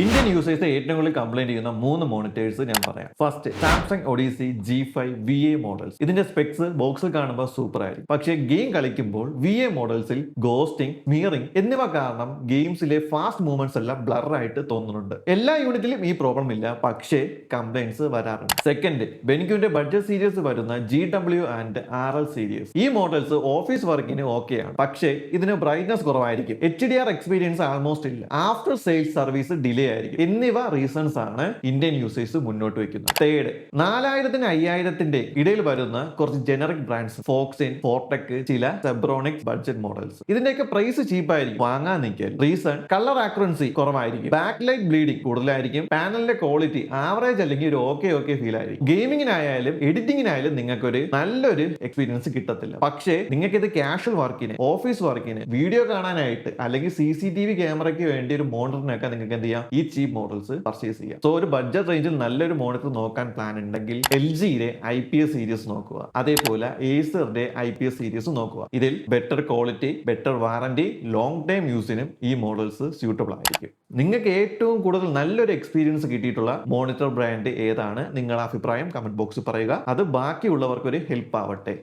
Indian users ഏറ്റവും കൂടുതൽ complaint ചെയ്യുന്ന 3 മോണിറ്റേഴ്സ് ഞാൻ പറയാം. First Samsung Odyssey G5 VA models. ഇതിന്റെ സ്പെക്സ് ബോക്സിൽ കാണുമ്പോൾ സൂപ്പർ ആയിരിക്കും. പക്ഷേ ഗെയിം കളിക്കുമ്പോൾ VA മോഡൽസിൽ ഗോസ്റ്റിംഗ്, മിയറിംഗ് എന്നിവ കാരണം ഗെയിംസിലെ ഫാസ്റ്റ് മൂവ്മെന്റ്സ് എല്ലാം ബ്ലർ ആയിട്ട് തോന്നുന്നുണ്ട്. എല്ലാ യൂണിറ്റിലും ഈ പ്രോബ്ലം ഇല്ല, പക്ഷേ കംപ്ലൈന്റ്സ് വരാറുണ്ട്. സെക്കൻഡ്, ബെനിക്യുവിന്റെ ബഡ്ജറ്റ് സീരീസ് വരുന്ന GW ആൻഡ് RL സീരീസ്. ഈ മോഡൽസ് ഓഫീസ് വർക്കിന് ഓക്കെയാണ്, പക്ഷേ ഇതിന് ബ്രൈറ്റ്നസ് കുറവായിരിക്കും. HDR എക്സ്പീരിയൻസ് ആൾമോസ്റ്റ് ഇല്ല. ആഫ്റ്റർ സെയിൽസ് സർവീസ് ഡിലേ ആയിരിക്കും. എന്നിവ റീസൺസ് ആണ് ഇന്ത്യൻ യൂസേഴ്സ് മുന്നോട്ട് വെക്കുന്നത്. തേർഡ്, 4000-ന് 5000-ന്റെ ഇടയിൽ വരുന്ന കുറച്ച് ജനറിക് ബ്രാൻഡ്സ്, ഫോക്സിൻ, ഫോർടെക്, ചില സെബ്രോണിക്സ് ബഡ്ജറ്റ് മോഡൽസ്. ഇതിന്റെയൊക്കെ പ്രൈസ് ചീപ്പായിരിക്കും, വാങ്ങാൻ നിൽക്കൽ. റീസൺ, കളർ ആക്യുറൻസി കുറവായിരിക്കും, ബാക്ക് ലൈറ്റ് ബ്ലീഡിംഗ് കൂടുതലായിരിക്കും, പാനലിന്റെ ക്വാളിറ്റി ആവറേജ് അല്ലെങ്കിൽ ഒരു ഓക്കെ ഫീൽ ആയിരിക്കും. ഗെയിമിങ്ങിനായാലും എഡിറ്റിംഗിനായാലും നിങ്ങൾക്ക് ഒരു നല്ലൊരു എക്സ്പീരിയൻസ് കിട്ടത്തില്ല. പക്ഷേ നിങ്ങൾക്ക് ഇത് കാഷ്വൽ വർക്കിന്, ഓഫീസ് വർക്കിന്, വീഡിയോ കാണാനായിട്ട് അല്ലെങ്കിൽ CCTV ക്യാമറയ്ക്ക് വേണ്ടി ഒരു മോണിറ്ററിനൊക്കെ നിങ്ങൾക്ക് എന്ത് ചെയ്യാം, ഈ ചീപ്പ് മോഡൽസ് പർച്ചേസ് ചെയ്യാം. സോ ഒരു ബഡ്ജറ്റ് റേഞ്ചിൽ നല്ലൊരു മോണിറ്റർ നോക്കാൻ പ്ലാൻ ഉണ്ടെങ്കിൽ LGയുടെ IPS സീരീസ് നോക്കുക, അതേപോലെ Acerന്റെ IPS സീരീസ് നോക്കുക. ഇതിൽ better quality, better warranty, long time യൂസിനും ഈ മോഡൽസ് സ്യൂട്ടബിൾ ആയിരിക്കും. നിങ്ങൾക്ക് ഏറ്റവും കൂടുതൽ നല്ലൊരു എക്സ്പീരിയൻസ് കിട്ടിയിട്ടുള്ള മോണിറ്റർ ബ്രാൻഡ് ഏതാണ്? നിങ്ങളുടെ അഭിപ്രായം കമന്റ് ബോക്സിൽ പറയുക. അത് ബാക്കിയുള്ളവർക്ക് ഒരു ഹെൽപ്പ് ആവട്ടെ.